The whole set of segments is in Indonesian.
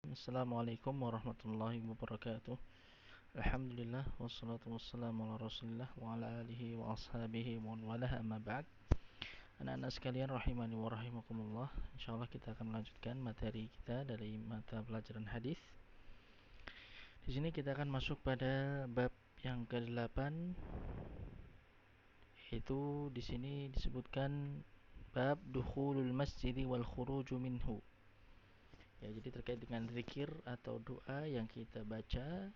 Assalamualaikum warahmatullahi wabarakatuh. Alhamdulillah wassalatu wassalamu ala Rasulillah wa ala alihi wa ashabihi wa man walah amma ba'd. Anak-anak sekalian rahimani wa rahimakumullah. Insyaallah kita akan melanjutkan materi kita dari mata pelajaran hadis. Di sini kita akan masuk pada bab yang ke-8, yaitu di sini disebutkan bab dukhulul masjid wal khuruju minhu. Ya, jadi terkait dengan zikir atau doa yang kita baca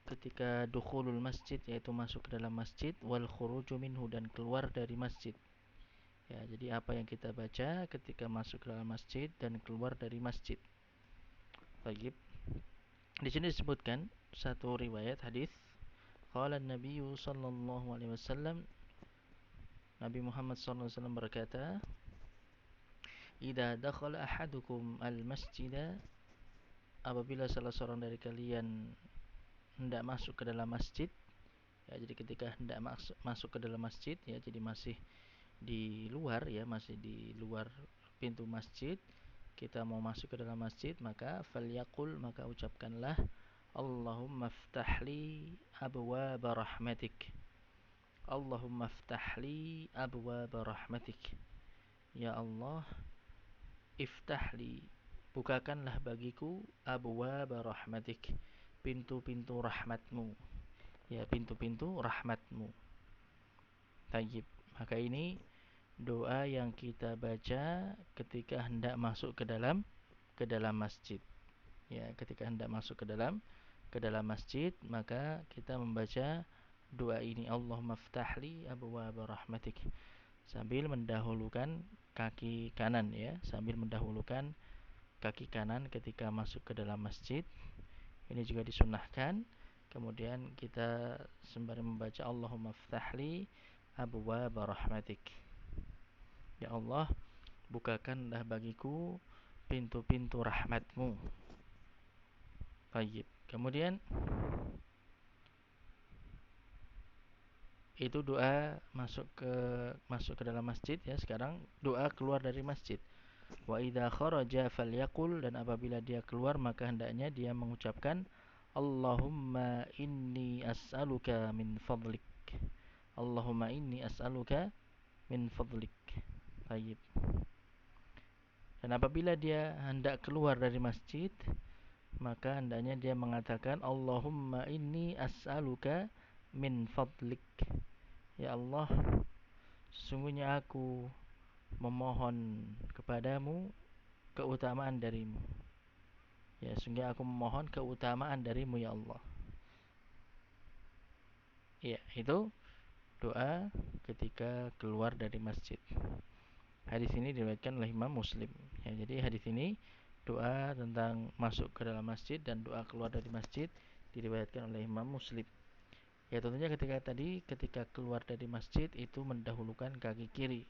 ketika dukhulul masjid, yaitu masuk ke dalam masjid, wal khuruju minhu, dan keluar dari masjid. Ya, jadi apa yang kita baca ketika masuk ke dalam masjid dan keluar dari masjid. Baik. Di sini disebutkan satu riwayat hadis. Qala Nabi sallallahu alaihi wasallam, Nabi Muhammad sallallahu alaihi wasallam berkata, "Idza dakhala ahadukum al-masjida," apabila salah seorang dari kalian hendak masuk ke dalam masjid. Ya, jadi ketika hendak masuk ke dalam masjid, ya, jadi masih di luar, ya, masih di luar pintu masjid, kita mau masuk ke dalam masjid, maka falyaqul, maka ucapkanlah, Allahumma ftahli abwaaba rahmatik. Allahumma ftahli abwaaba rahmatik. Ya Allah, iftahli, bukakanlah bagiku, abwaaba rahmatik, pintu-pintu rahmatmu. Ya, pintu-pintu rahmatmu. Tayyib. Maka ini doa yang kita baca ketika hendak masuk ke dalam masjid. Ya, ketika hendak masuk ke dalam masjid, maka kita membaca doa ini, Allahumma ftahli abwaaba rahmatik, sambil mendahulukan kaki kanan, ya, sambil mendahulukan kaki kanan ketika masuk ke dalam masjid. Ini juga disunnahkan. Kemudian kita sembari membaca Allahumma ftahli abwaaba rahmatik. Ya Allah, bukakanlah bagiku pintu-pintu rahmatmu. Baik. Kemudian itu doa masuk ke dalam masjid, ya. Sekarang doa keluar dari masjid. Wa idza kharaja falyaqul, dan apabila dia keluar maka hendaknya dia mengucapkan Allahumma inni as'aluka min fadlik. Allahumma inni as'aluka min fadlik. Baik. Dan apabila dia hendak keluar dari masjid, maka hendaknya dia mengatakan Allahumma inni as'aluka min fadlik. Ya Allah, sesungguhnya aku memohon kepadamu keutamaan darimu. Ya, sehingga aku memohon keutamaan darimu, ya Allah. Ya, itu doa ketika keluar dari masjid. Hadis ini diriwayatkan oleh Imam Muslim. Ya, jadi hadis ini doa tentang masuk ke dalam masjid dan doa keluar dari masjid diriwayatkan oleh Imam Muslim. Ya, tentunya ketika keluar dari masjid itu mendahulukan kaki kiri.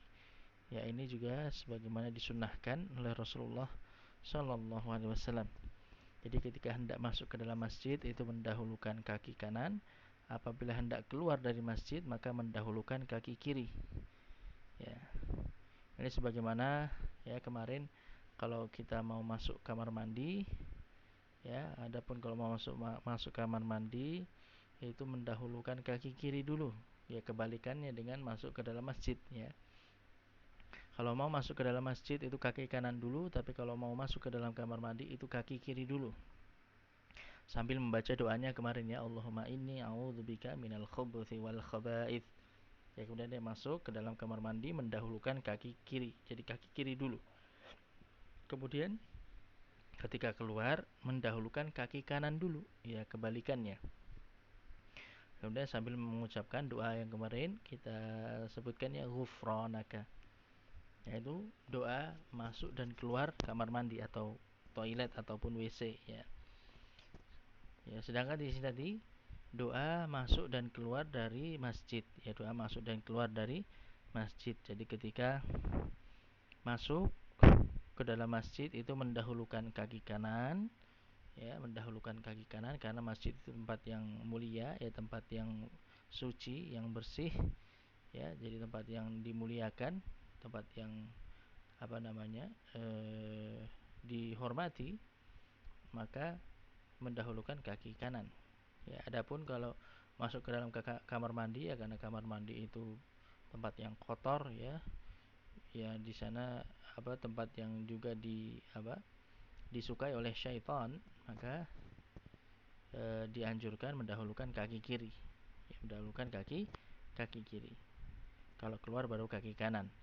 Ya, ini juga sebagaimana disunnahkan oleh Rasulullah Shallallahu alaihi wasallam. Jadi ketika hendak masuk ke dalam masjid itu mendahulukan kaki kanan, apabila hendak keluar dari masjid maka mendahulukan kaki kiri. Ya. Ini sebagaimana, ya, kemarin kalau kita mau masuk kamar mandi, ya, adapun kalau mau masuk kamar mandi itu mendahulukan kaki kiri dulu. Ya, kebalikannya dengan masuk ke dalam masjid, ya. Kalau mau masuk ke dalam masjid itu kaki kanan dulu, tapi kalau mau masuk ke dalam kamar mandi itu kaki kiri dulu. Sambil membaca doanya kemarin, ya, Allahumma inni a'udzubika minal khubuthi wal khaba'ith. Ya, kemudian dia masuk ke dalam kamar mandi mendahulukan kaki kiri. Jadi kaki kiri dulu. Kemudian ketika keluar mendahulukan kaki kanan dulu. Ya, kebalikannya. Kemudian sambil mengucapkan doa yang kemarin kita sebutkan, ya, ghufranaka. Yaitu doa masuk dan keluar kamar mandi atau toilet ataupun WC, ya. Ya, sedangkan di sini tadi doa masuk dan keluar dari masjid, ya, doa masuk dan keluar dari masjid. Jadi ketika masuk ke dalam masjid itu mendahulukan kaki kanan, ya, mendahulukan kaki kanan karena masjid itu tempat yang mulia, ya, tempat yang suci, yang bersih, ya, jadi tempat yang dimuliakan, tempat yang dihormati. maka mendahulukan kaki kanan. Ya, adapun kalau masuk ke dalam kamar mandi, ya karena kamar mandi itu tempat yang kotor, ya, ya di sana tempat yang juga disukai oleh syaitan, maka dianjurkan mendahulukan kaki kiri. Ya, mendahulukan kaki kiri. Kalau keluar baru kaki kanan.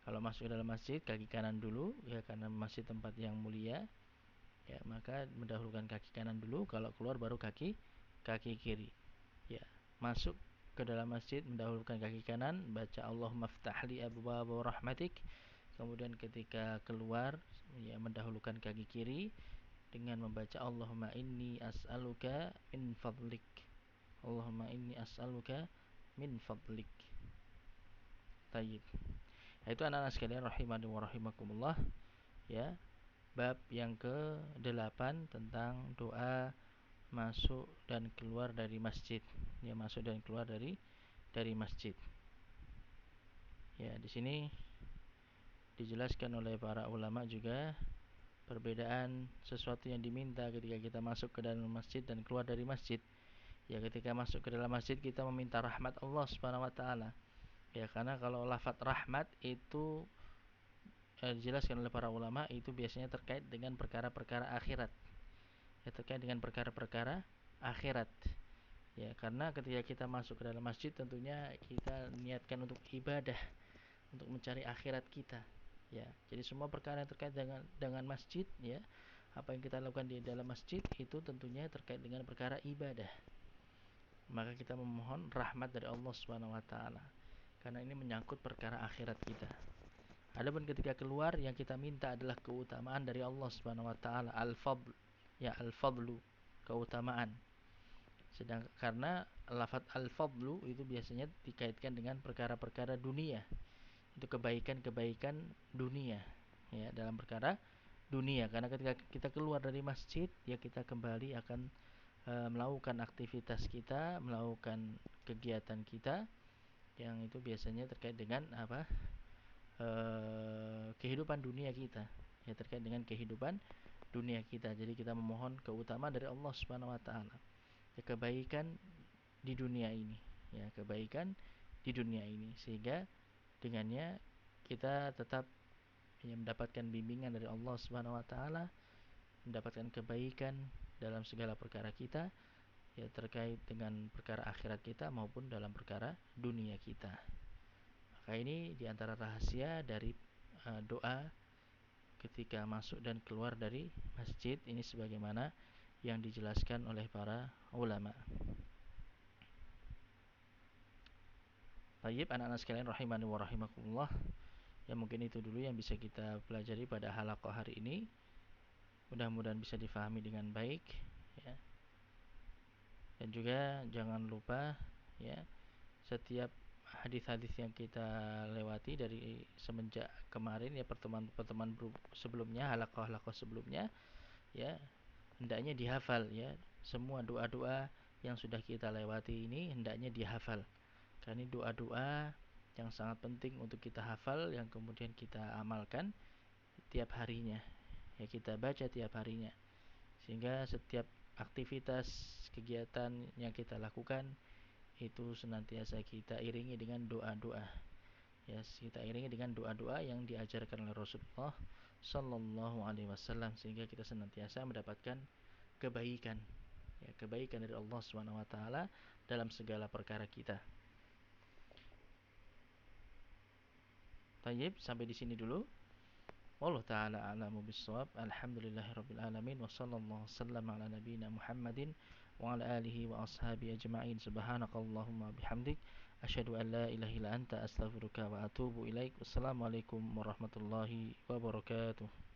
Kalau masuk ke dalam masjid kaki kanan dulu, ya karena masjid tempat yang mulia, ya maka mendahulukan kaki kanan dulu. Kalau keluar baru kaki kiri. Ya, masuk ke dalam masjid mendahulukan kaki kanan, baca Allahumma ftahli abwaaba rahmatik. Kemudian ketika keluar, ya mendahulukan kaki kiri dengan membaca Allahumma inni as'aluka min fadlik. Allahumma inni as'aluka min fadlik. Tayyib. Nah, itu anak-anak sekalian rahimani wa rahimakumullah, ya. Bab yang ke-8 tentang doa masuk dan keluar dari masjid. Ya, masuk dan keluar dari masjid. Ya, di sini dijelaskan oleh para ulama juga perbedaan sesuatu yang diminta ketika kita masuk ke dalam masjid dan keluar dari masjid. Ya, ketika masuk ke dalam masjid kita meminta rahmat Allah Subhanahu wa taala. Ya, karena kalau lafaz rahmat itu dijelaskan oleh para ulama itu biasanya terkait dengan perkara-perkara akhirat. Ya, terkait dengan perkara-perkara akhirat. Ya, karena ketika kita masuk ke dalam masjid tentunya kita niatkan untuk ibadah, untuk mencari akhirat kita. Ya, jadi semua perkara yang terkait dengan masjid, ya, apa yang kita lakukan di dalam masjid itu tentunya terkait dengan perkara ibadah. Maka kita memohon rahmat dari Allah Subhanahu wa taala. Karena ini menyangkut perkara akhirat kita. Adapun ketika keluar yang kita minta adalah keutamaan dari Allah Subhanahu wa taala, al-fadl. Ya, al-fadlu, keutamaan. Sedang karena lafaz al-fadlu itu biasanya dikaitkan dengan perkara-perkara dunia. Itu kebaikan-kebaikan dunia, ya, dalam perkara dunia. Karena ketika kita keluar dari masjid, ya kita kembali akan melakukan aktivitas kita, melakukan kegiatan kita yang itu biasanya terkait dengan kehidupan dunia kita, ya, terkait dengan kehidupan dunia kita. Jadi kita memohon keutamaan dari Allah Subhanahu wa taala, ya, kebaikan di dunia ini, ya, kebaikan di dunia ini, sehingga dengannya kita tetap, ya, mendapatkan bimbingan dari Allah Subhanahu wa taala, mendapatkan kebaikan dalam segala perkara kita, ya, terkait dengan perkara akhirat kita maupun dalam perkara dunia kita. Maka ini diantara rahasia dari doa ketika masuk dan keluar dari masjid ini sebagaimana yang dijelaskan oleh para ulama. Baik, anak-anak sekalian rahimani wa rahimakumullah. Ya, mungkin itu dulu yang bisa kita pelajari pada halaqah hari ini. Mudah-mudahan bisa difahami dengan baik, ya. Dan juga jangan lupa, ya, setiap hadis-hadis yang kita lewati dari semenjak kemarin, ya, pertemuan-pertemuan sebelumnya, halaqah-halaqah sebelumnya, ya, hendaknya dihafal, ya. Semua doa-doa yang sudah kita lewati ini hendaknya dihafal. Karena ini doa-doa yang sangat penting untuk kita hafal, yang kemudian kita amalkan tiap harinya. Ya, kita baca tiap harinya. Sehingga setiap aktivitas kegiatan yang kita lakukan itu senantiasa kita iringi dengan doa-doa. Ya, kita iringi dengan doa-doa yang diajarkan oleh Rasulullah sallallahu alaihi wasallam, sehingga kita senantiasa mendapatkan kebaikan. Ya, kebaikan dari Allah Subhanahu wa taala dalam segala perkara kita. Tayyib, sampai di sini dulu. Wallahu taala a'lamu bissawab. Alhamdulillahirabbil alamin wa sallallahu wasallam ala nabiyyina Muhammadin wa ala alihi wa ashabihi ajma'in. Subhanakallahumma bihamdik asyhadu an la ilaha illa anta astaghfiruka wa atubu ilaik. Wassalamualaikum warahmatullahi wabarakatuh.